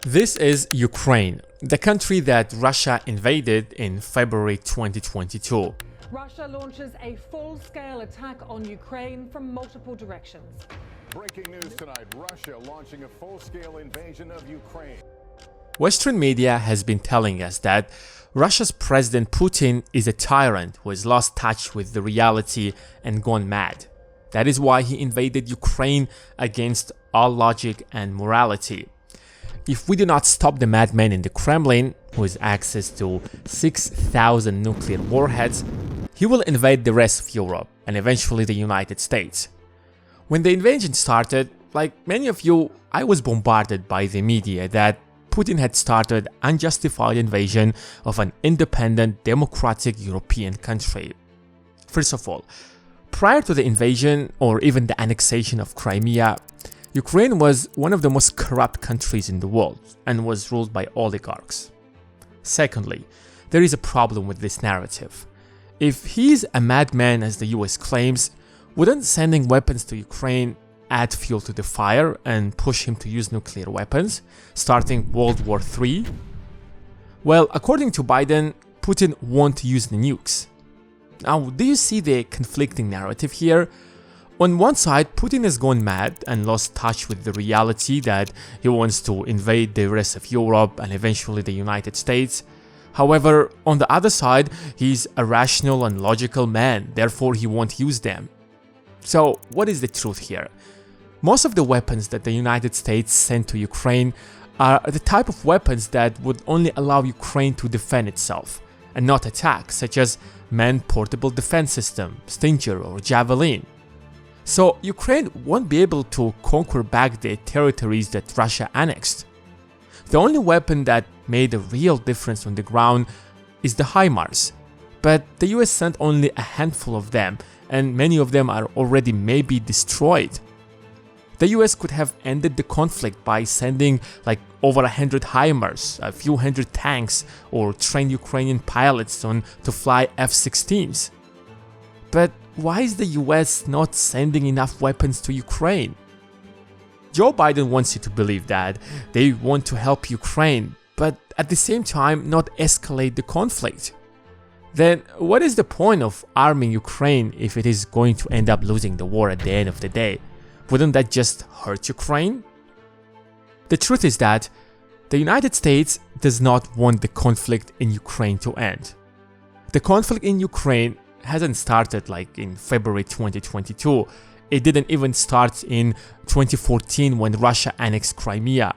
This is Ukraine, the country that Russia invaded in February 2022. Russia launches a full-scale attack on Ukraine from multiple directions. Breaking news tonight, Russia launching a full-scale invasion of Ukraine. Western media has been telling us that Russia's President Putin is a tyrant who has lost touch with the reality and gone mad. That is why he invaded Ukraine against all logic and morality. If we do not stop the madman in the Kremlin, who has access to 6,000 nuclear warheads, he will invade the rest of Europe and eventually the United States. When the invasion started, like many of you, I was bombarded by the media that Putin had started unjustified invasion of an independent, democratic European country. First of all, prior to the invasion or even the annexation of Crimea, Ukraine was one of the most corrupt countries in the world and was ruled by oligarchs. Secondly, there is a problem with this narrative. If he's a madman as the US claims, wouldn't sending weapons to Ukraine add fuel to the fire and push him to use nuclear weapons, starting World War III? Well, according to Biden, Putin won't use the nukes. Now, do you see the conflicting narrative here? On one side, Putin has gone mad and lost touch with the reality that he wants to invade the rest of Europe and eventually the United States. However, on the other side, he's a rational and logical man, therefore he won't use them. So, what is the truth here? Most of the weapons that the United States sent to Ukraine are the type of weapons that would only allow Ukraine to defend itself and not attack, such as manned portable defense system, Stinger or Javelin. So Ukraine won't be able to conquer back the territories that Russia annexed. The only weapon that made a real difference on the ground is the HIMARS, but the US sent only a handful of them, and many of them are already maybe destroyed. The US could have ended the conflict by sending like over 100 HIMARS, a few hundred tanks, or trained Ukrainian pilots on to fly F-16s. But why is the US not sending enough weapons to Ukraine? Joe Biden wants you to believe that they want to help Ukraine, but at the same time not escalate the conflict. Then what is the point of arming Ukraine if it is going to end up losing the war at the end of the day? Wouldn't that just hurt Ukraine? The truth is that the United States does not want the conflict in Ukraine to end. The conflict in Ukraine hasn't started like in February 2022. It didn't even start in 2014 when Russia annexed Crimea.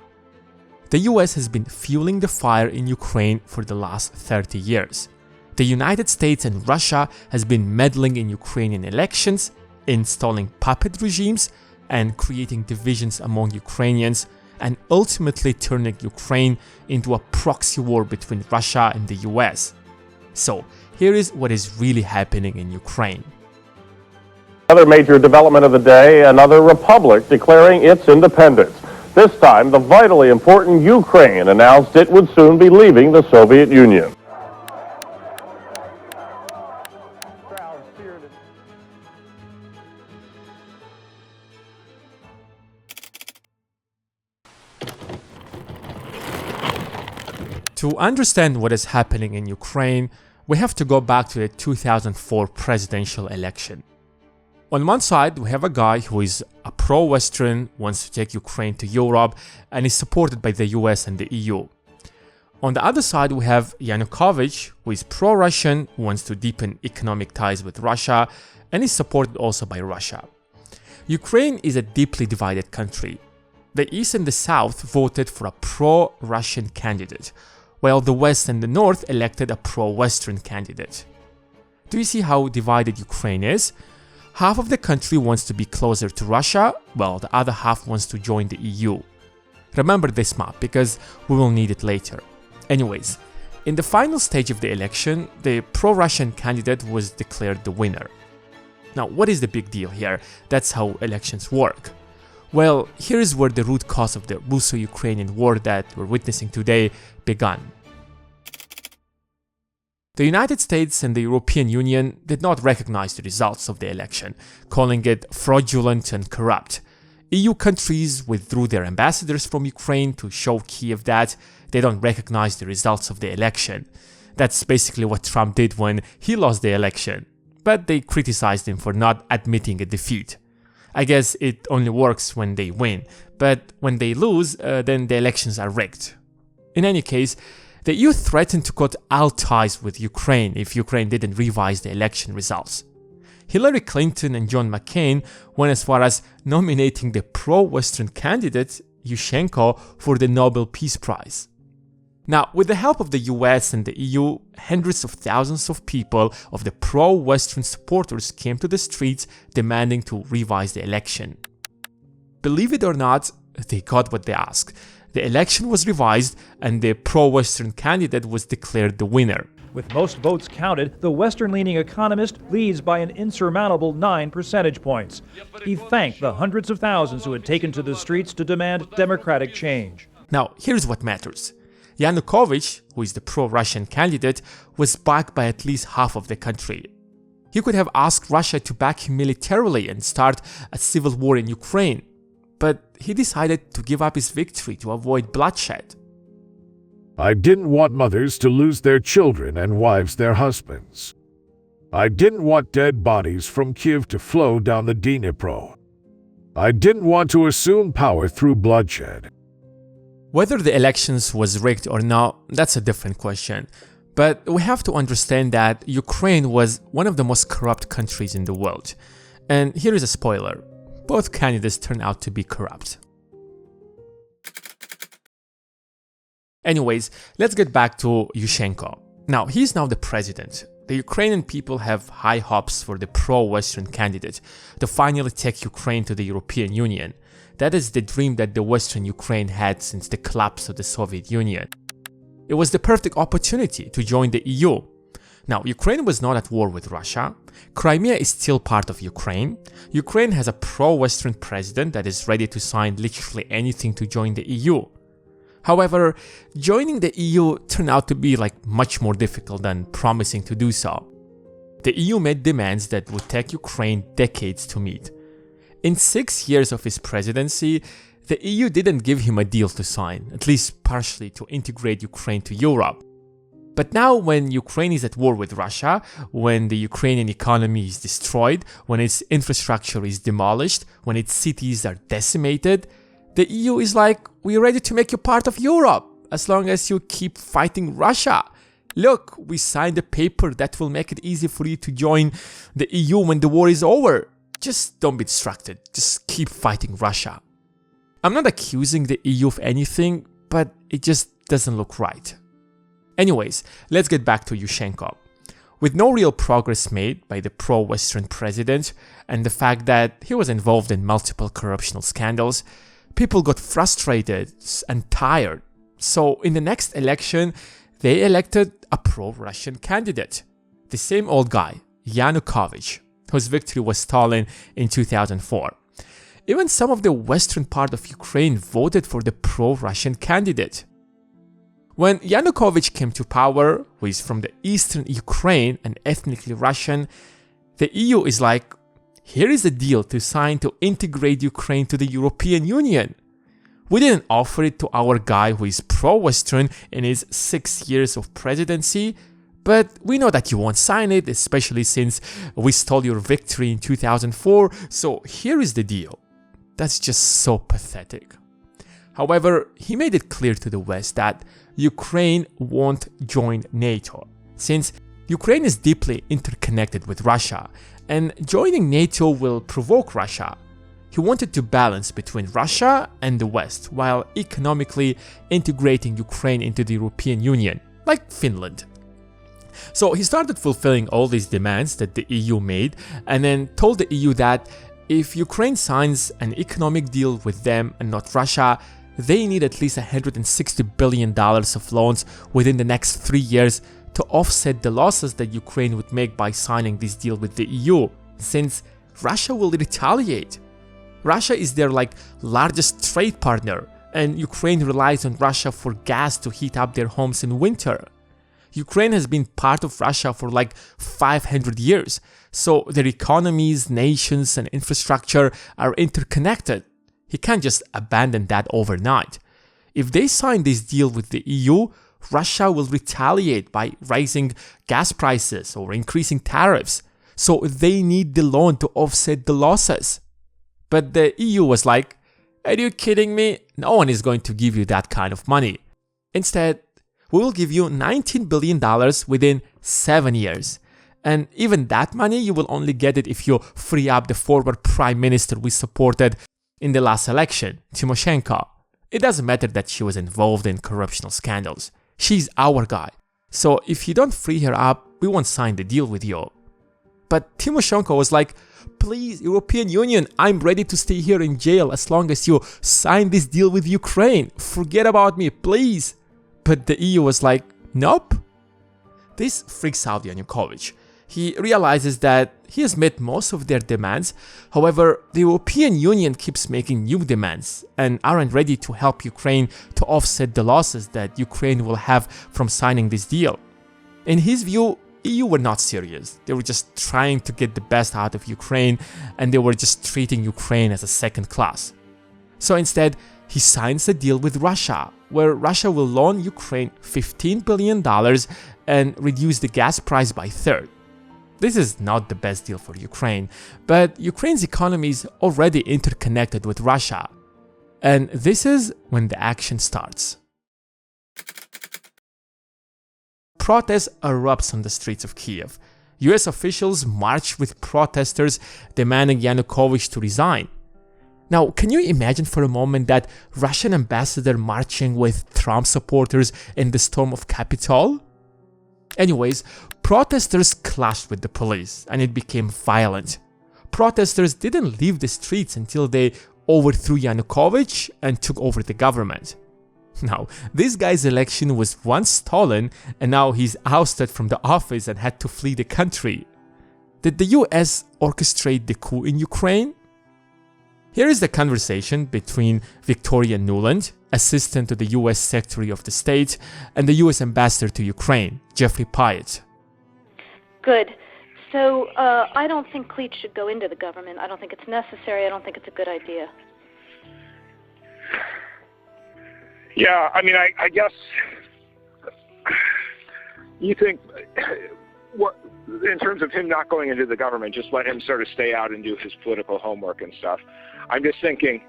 The US has been fueling the fire in Ukraine for the last 30 years. The United States and Russia has been meddling in Ukrainian elections, installing puppet regimes, and creating divisions among Ukrainians, and ultimately turning Ukraine into a proxy war between Russia and the US. So, here is what is really happening in Ukraine. Another major development of the day, another republic declaring its independence. This time, the vitally important Ukraine announced it would soon be leaving the Soviet Union. To understand what is happening in Ukraine, we have to go back to the 2004 presidential election. On one side, we have a guy who is a pro-Western, wants to take Ukraine to Europe, and is supported by the US and the EU. On the other side, we have Yanukovych, who is pro-Russian, wants to deepen economic ties with Russia, and is supported also by Russia. Ukraine is a deeply divided country. The East and the South voted for a pro-Russian candidate, while the West and the North elected a pro-Western candidate. Do you see how divided Ukraine is? Half of the country wants to be closer to Russia, while the other half wants to join the EU. Remember this map, because we will need it later. Anyways, in the final stage of the election, the pro-Russian candidate was declared the winner. Now, what is the big deal here? That's how elections work. Well, here is where the root cause of the Russo-Ukrainian war that we're witnessing today began. The United States and the European Union did not recognize the results of the election, calling it fraudulent and corrupt. EU countries withdrew their ambassadors from Ukraine to show Kiev that they don't recognize the results of the election. That's basically what Trump did when he lost the election. But they criticized him for not admitting a defeat. I guess it only works when they win, but when they lose, then the elections are rigged. In any case, the EU threatened to cut all ties with Ukraine if Ukraine didn't revise the election results. Hillary Clinton and John McCain went as far as nominating the pro-Western candidate, Yushchenko, for the Nobel Peace Prize. Now, with the help of the US and the EU, hundreds of thousands of people of the pro-Western supporters came to the streets demanding to revise the election. Believe it or not, they got what they asked. The election was revised and the pro-Western candidate was declared the winner. With most votes counted, the Western-leaning economist leads by an insurmountable 9 percentage points. He thanked the hundreds of thousands who had taken to the streets to demand democratic change. Now, here's what matters. Yanukovych, who is the pro-Russian candidate, was backed by at least half of the country. He could have asked Russia to back him militarily and start a civil war in Ukraine, but he decided to give up his victory to avoid bloodshed. I didn't want mothers to lose their children and wives their husbands. I didn't want dead bodies from Kiev to flow down the Dnipro. I didn't want to assume power through bloodshed. Whether the elections was rigged or not, that's a different question. But we have to understand that Ukraine was one of the most corrupt countries in the world. And here is a spoiler. Both candidates turned out to be corrupt. Anyways, let's get back to Yushchenko. Now, he's now the president. The Ukrainian people have high hopes for the pro-Western candidate to finally take Ukraine to the European Union. That is the dream that the Western Ukraine had since the collapse of the Soviet Union. It was the perfect opportunity to join the EU. Now, Ukraine was not at war with Russia. Crimea is still part of Ukraine. Ukraine has a pro-Western president that is ready to sign literally anything to join the EU. However, joining the EU turned out to be much more difficult than promising to do so. The EU made demands that would take Ukraine decades to meet. In 6 years of his presidency, the EU didn't give him a deal to sign, at least partially to integrate Ukraine to Europe. But now when Ukraine is at war with Russia, when the Ukrainian economy is destroyed, when its infrastructure is demolished, when its cities are decimated, the EU is like, we're ready to make you part of Europe, as long as you keep fighting Russia. Look, we signed a paper that will make it easy for you to join the EU when the war is over. Just don't be distracted, just keep fighting Russia. I'm not accusing the EU of anything, but it just doesn't look right. Anyways, let's get back to Yushchenko. With no real progress made by the pro-Western president and the fact that he was involved in multiple corruptional scandals, people got frustrated and tired. So in the next election, they elected a pro-Russian candidate. The same old guy, Yanukovych, whose victory was stolen in 2004. Even some of the western part of Ukraine voted for the pro-Russian candidate. When Yanukovych came to power, who is from the eastern Ukraine and ethnically Russian, the EU is like, here is a deal to sign to integrate Ukraine to the European Union. We didn't offer it to our guy who is pro-Western in his 6 years of presidency, but we know that you won't sign it, especially since we stole your victory in 2004, so here is the deal. That's just so pathetic. However, he made it clear to the West that Ukraine won't join NATO, since Ukraine is deeply interconnected with Russia, and joining NATO will provoke Russia. He wanted to balance between Russia and the West, while economically integrating Ukraine into the European Union, like Finland. So he started fulfilling all these demands that the EU made, and then told the EU that if Ukraine signs an economic deal with them and not Russia, they need at least $160 billion of loans within the next 3 years to offset the losses that Ukraine would make by signing this deal with the EU, since Russia will retaliate. Russia is their largest trade partner, and Ukraine relies on Russia for gas to heat up their homes in winter. Ukraine has been part of Russia for 500 years, so their economies, nations, and infrastructure are interconnected. He can't just abandon that overnight. If they sign this deal with the EU, Russia will retaliate by raising gas prices or increasing tariffs. So they need the loan to offset the losses. But the EU was like, are you kidding me? No one is going to give you that kind of money. Instead, we will give you $19 billion within 7 years. And even that money, you will only get it if you free up the former prime minister we supported in the last election, Tymoshenko. It doesn't matter that she was involved in corruptional scandals. She's our guy. So if you don't free her up, we won't sign the deal with you. But Tymoshenko was like, please, European Union, I'm ready to stay here in jail as long as you sign this deal with Ukraine. Forget about me, please. But the EU was like, nope. This freaks out Yanukovych. He realizes that he has met most of their demands. However, the European Union keeps making new demands and aren't ready to help Ukraine to offset the losses that Ukraine will have from signing this deal. In his view, EU were not serious. They were just trying to get the best out of Ukraine, and they were just treating Ukraine as a second class. So instead, he signs a deal with Russia, where Russia will loan Ukraine $15 billion and reduce the gas price by a third. This is not the best deal for Ukraine, but Ukraine's economy is already interconnected with Russia. And this is when the action starts. Protest erupts on the streets of Kiev. US officials march with protesters demanding Yanukovych to resign. Now, can you imagine for a moment that Russian ambassador marching with Trump supporters in the storm of Capitol? Anyways, protesters clashed with the police and it became violent. Protesters didn't leave the streets until they overthrew Yanukovych and took over the government. Now, this guy's election was once stolen and now he's ousted from the office and had to flee the country. Did the US orchestrate the coup in Ukraine? Here is the conversation between Victoria Nuland, assistant to the US Secretary of the State, and the US Ambassador to Ukraine, Jeffrey Pyatt. Good. So I don't think Klitsch should go into the government. I don't think it's necessary. I don't think it's a good idea. Yeah, I mean, I guess you think, what in terms of him not going into the government, just let him sort of stay out and do his political homework and stuff. I'm just thinking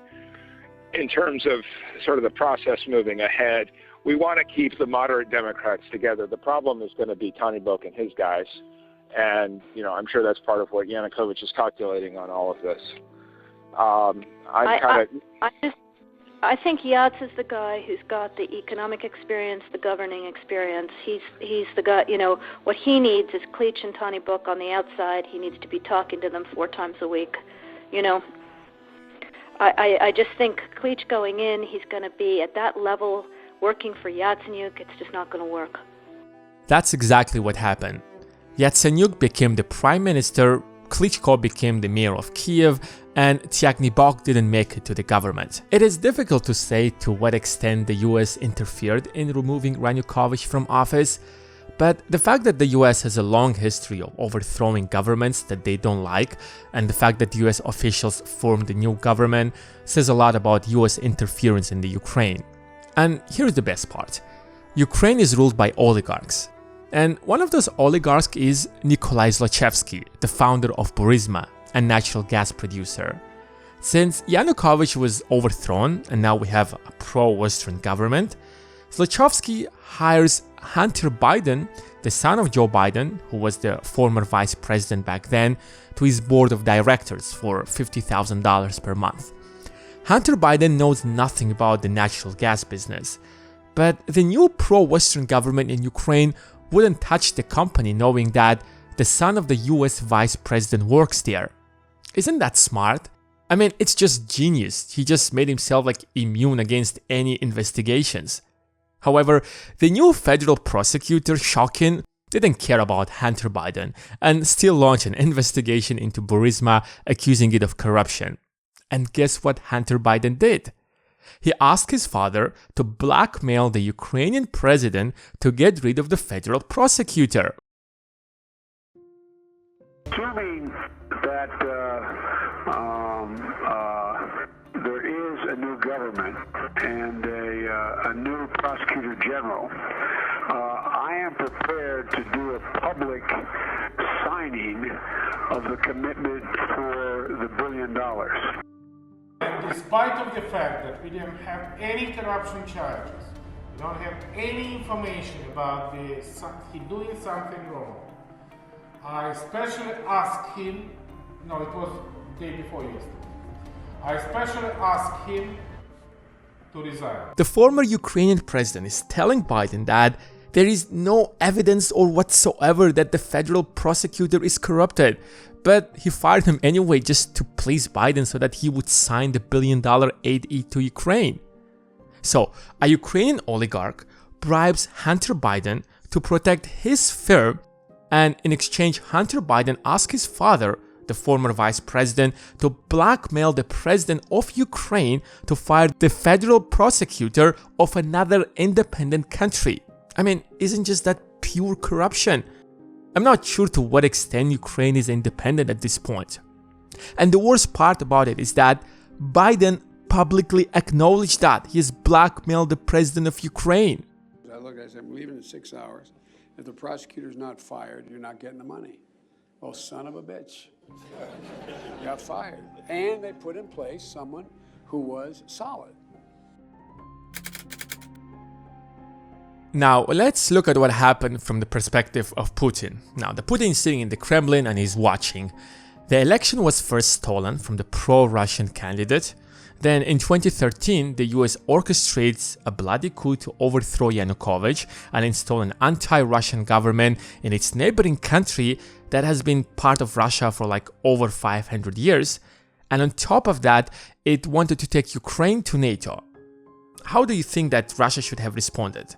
in terms of sort of the process moving ahead, we want to keep the moderate Democrats together. The problem is going to be Tony Bok and his guys. And, you know, I'm sure that's part of what Yanukovych is calculating on all of this. I think Yats is the guy who's got the economic experience, the governing experience. He's the guy, you know, what he needs is Klitsch and Tony Bok on the outside. He needs to be talking to them 4 times a week. You know, I just think Klitsch going in, he's going to be at that level working for Yatsenyuk. It's just not going to work. That's exactly what happened. Yatsenyuk became the prime minister, Klitschko became the mayor of Kiev, and Tyagny Bok didn't make it to the government. It is difficult to say to what extent the US interfered in removing Yanukovych from office, but the fact that the US has a long history of overthrowing governments that they don't like, and the fact that US officials formed a new government says a lot about US interference in the Ukraine. And here's the best part. Ukraine is ruled by oligarchs. And one of those oligarchs is Nikolai Zlochevsky, the founder of Burisma, a natural gas producer. Since Yanukovych was overthrown and now we have a pro-Western government, Zlochevsky hires Hunter Biden, the son of Joe Biden, who was the former vice president back then, to his board of directors for $50,000 per month. Hunter Biden knows nothing about the natural gas business, but the new pro-Western government in Ukraine wouldn't touch the company knowing that the son of the US vice president works there. Isn't that smart? I mean, it's just genius. He just made himself like immune against any investigations. However, the new federal prosecutor, Shokin, didn't care about Hunter Biden and still launched an investigation into Burisma, accusing it of corruption. And guess what Hunter Biden did? He asked his father to blackmail the Ukrainian president to get rid of the federal prosecutor. Assuming that there is general, I am prepared to do a public signing of the commitment for the $1 billion. And despite of the fact that we didn't have any corruption charges, we don't have any information about he doing something wrong, I especially asked him, no, it was the day before yesterday, I especially asked him to resign. The former Ukrainian president is telling Biden that there is no evidence or whatsoever that the federal prosecutor is corrupted, but he fired him anyway just to please Biden so that he would sign the $1 billion aid to Ukraine. So, a Ukrainian oligarch bribes Hunter Biden to protect his firm, and in exchange Hunter Biden asks his father, the former vice president, to blackmail the president of Ukraine to fire the federal prosecutor of another independent country. I mean, isn't just that pure corruption? I'm not sure to what extent Ukraine is independent at this point. And the worst part about it is that Biden publicly acknowledged that he has blackmailed the president of Ukraine. I looked, I said, I'm leaving in 6 hours. If the prosecutor's not fired, you're not getting the money. Oh, son of a bitch. Got fired. And they put in place someone who was solid. Now, let's look at what happened from the perspective of Putin. Now, the Putin is sitting in the Kremlin and he's watching. The election was first stolen from the pro-Russian candidate. Then in 2013, the US orchestrates a bloody coup to overthrow Yanukovych and install an anti-Russian government in its neighboring country that has been part of Russia for like over 500 years. And on top of that, it wanted to take Ukraine to NATO. How do you think that Russia should have responded?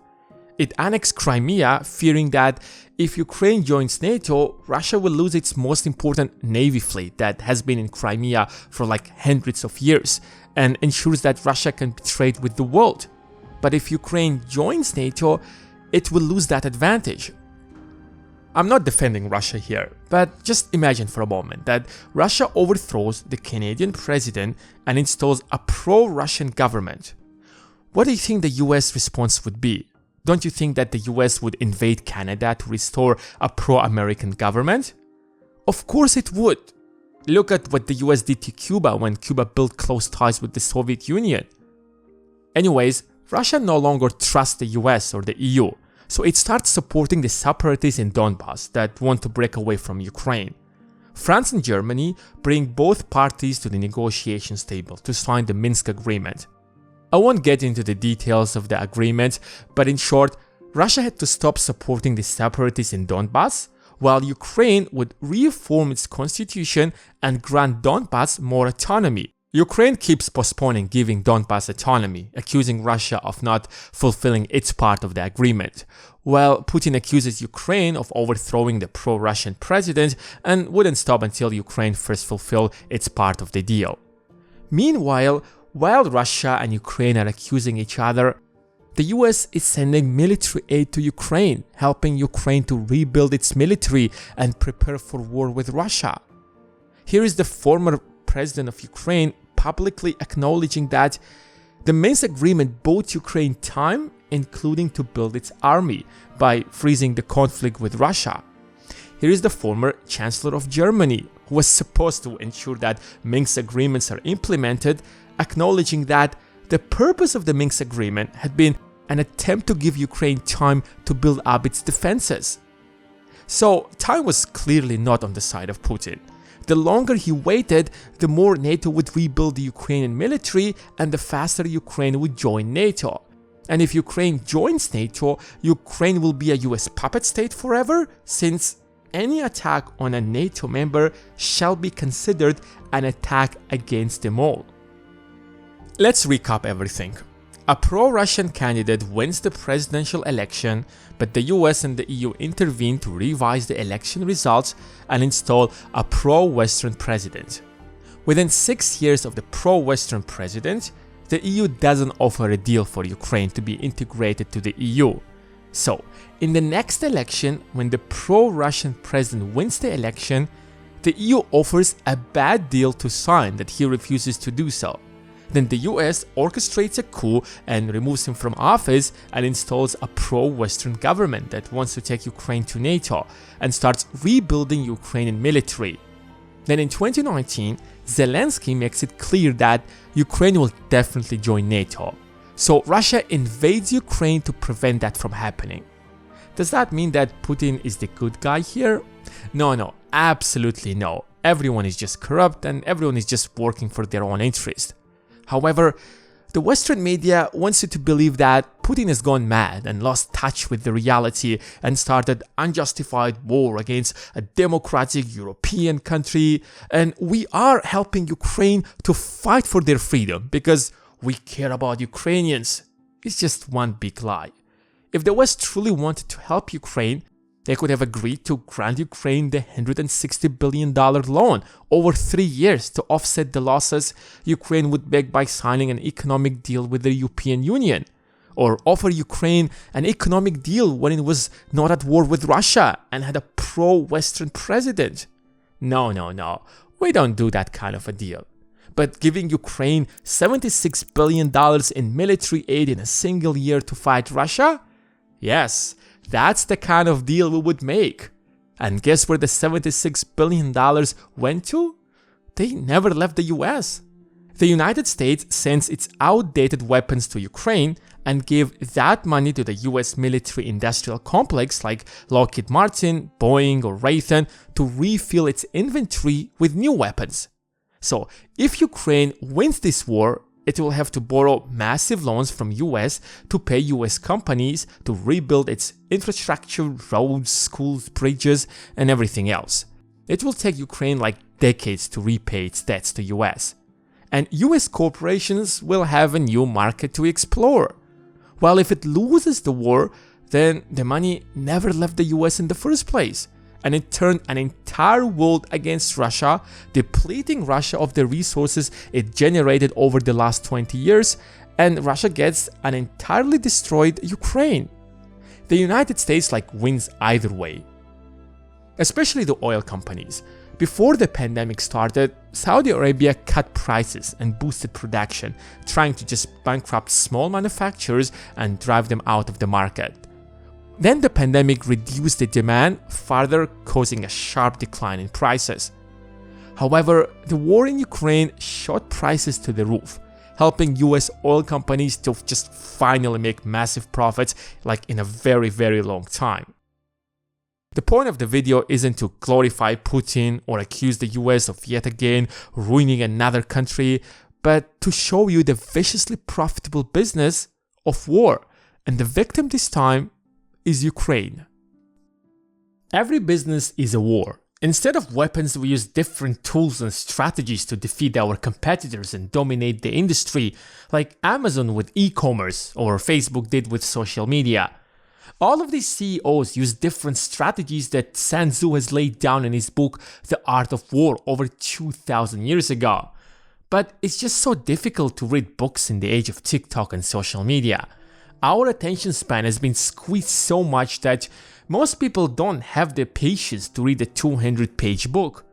It annexed Crimea, fearing that if Ukraine joins NATO, Russia will lose its most important navy fleet that has been in Crimea for like hundreds of years, and ensures that Russia can be trade with the world. But if Ukraine joins NATO, it will lose that advantage. I'm not defending Russia here, but just imagine for a moment that Russia overthrows the Canadian president and installs a pro-Russian government. What do you think the US response would be? Don't you think that the US would invade Canada to restore a pro-American government? Of course it would. Look at what the US did to Cuba when Cuba built close ties with the Soviet Union. Anyways, Russia no longer trusts the US or the EU, so it starts supporting the separatists in Donbass that want to break away from Ukraine. France and Germany bring both parties to the negotiations table to sign the Minsk agreement. I won't get into the details of the agreement, but in short, Russia had to stop supporting the separatists in Donbass, while Ukraine would reform its constitution and grant Donbass more autonomy. Ukraine keeps postponing giving Donbass autonomy, accusing Russia of not fulfilling its part of the agreement, while Putin accuses Ukraine of overthrowing the pro-Russian president and wouldn't stop until Ukraine first fulfilled its part of the deal. Meanwhile, while Russia and Ukraine are accusing each other, the US is sending military aid to Ukraine, helping Ukraine to rebuild its military and prepare for war with Russia. Here is the former president of Ukraine publicly acknowledging that the Minsk agreement bought Ukraine time, including to build its army, by freezing the conflict with Russia. Here is the former Chancellor of Germany, who was supposed to ensure that Minsk agreements are implemented, acknowledging that the purpose of the Minsk agreement had been an attempt to give Ukraine time to build up its defenses. So time was clearly not on the side of Putin. The longer he waited, the more NATO would rebuild the Ukrainian military and the faster Ukraine would join NATO. And if Ukraine joins NATO, Ukraine will be a US puppet state forever, since any attack on a NATO member shall be considered an attack against them all. Let's recap everything. A pro-Russian candidate wins the presidential election, but the US and the EU intervene to revise the election results and install a pro-Western president. Within 6 years of the pro-Western president, the EU doesn't offer a deal for Ukraine to be integrated to the EU. So, in the next election, when the pro-Russian president wins the election, the EU offers a bad deal to sign that he refuses to do so. Then the US orchestrates a coup and removes him from office and installs a pro-Western government that wants to take Ukraine to NATO and starts rebuilding Ukrainian military. Then in 2019, Zelensky makes it clear that Ukraine will definitely join NATO. So Russia invades Ukraine to prevent that from happening. Does that mean that Putin is the good guy here? No, absolutely no. Everyone is just corrupt and everyone is just working for their own interest. However, the Western media wants you to believe that Putin has gone mad and lost touch with the reality and started unjustified war against a democratic European country, and we are helping Ukraine to fight for their freedom because we care about Ukrainians. It's just one big lie. If the West truly wanted to help Ukraine, they could have agreed to grant Ukraine the $160 billion loan over 3 years to offset the losses Ukraine would make by signing an economic deal with the European Union, or offer Ukraine an economic deal when it was not at war with Russia and had a pro-Western president. No, we don't do that kind of a deal. But giving Ukraine $76 billion in military aid in a single year to fight Russia? Yes, that's the kind of deal we would make. And guess where the $76 billion went to? They never left the US. The United States sends its outdated weapons to Ukraine and gave that money to the US military industrial complex like Lockheed Martin, Boeing or Raytheon to refill its inventory with new weapons. So if Ukraine wins this war, it will have to borrow massive loans from US to pay US companies to rebuild its infrastructure, roads, schools, bridges, and everything else. It will take Ukraine like decades to repay its debts to US. And US corporations will have a new market to explore. While if it loses the war, then the money never left the US in the first place. And it turned an entire world against Russia, depleting Russia of the resources it generated over the last 20 years, and Russia gets an entirely destroyed Ukraine. The United States wins either way. Especially the oil companies. Before the pandemic started, Saudi Arabia cut prices and boosted production, trying to just bankrupt small manufacturers and drive them out of the market. Then the pandemic reduced the demand, further causing a sharp decline in prices. However, the war in Ukraine shot prices to the roof, helping US oil companies to just finally make massive profits in a very, very long time. The point of the video isn't to glorify Putin or accuse the US of yet again ruining another country, but to show you the viciously profitable business of war, and the victim this time is Ukraine. Every business is a war. Instead of weapons, we use different tools and strategies to defeat our competitors and dominate the industry, like Amazon with e-commerce or Facebook did with social media. All of these CEOs use different strategies that Sun Tzu has laid down in his book The Art of War over 2,000 years ago. But it's just so difficult to read books in the age of TikTok and social media. Our attention span has been squeezed so much that most people don't have the patience to read a 200-page book.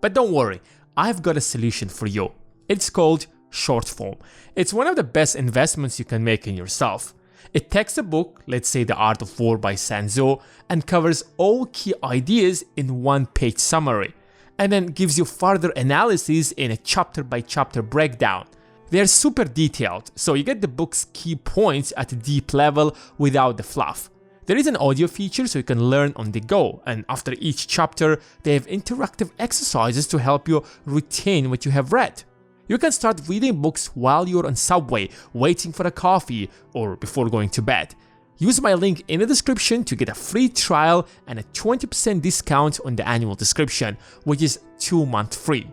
But don't worry, I've got a solution for you. It's called short form. It's one of the best investments you can make in yourself. It takes a book, let's say The Art of War by Sun Tzu, and covers all key ideas in one-page summary, and then gives you further analysis in a chapter-by-chapter breakdown. They're super detailed, so you get the book's key points at a deep level without the fluff. There is an audio feature so you can learn on the go, and after each chapter, they have interactive exercises to help you retain what you have read. You can start reading books while you're on subway, waiting for a coffee, or before going to bed. Use my link in the description to get a free trial and a 20% discount on the annual subscription, which is 2 months free.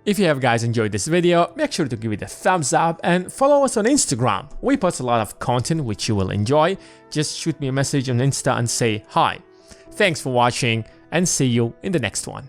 If you have guys enjoyed this video, make sure to give it a thumbs up and follow us on Instagram. We post a lot of content which you will enjoy. Just shoot me a message on Insta and say hi. Thanks for watching and see you in the next one.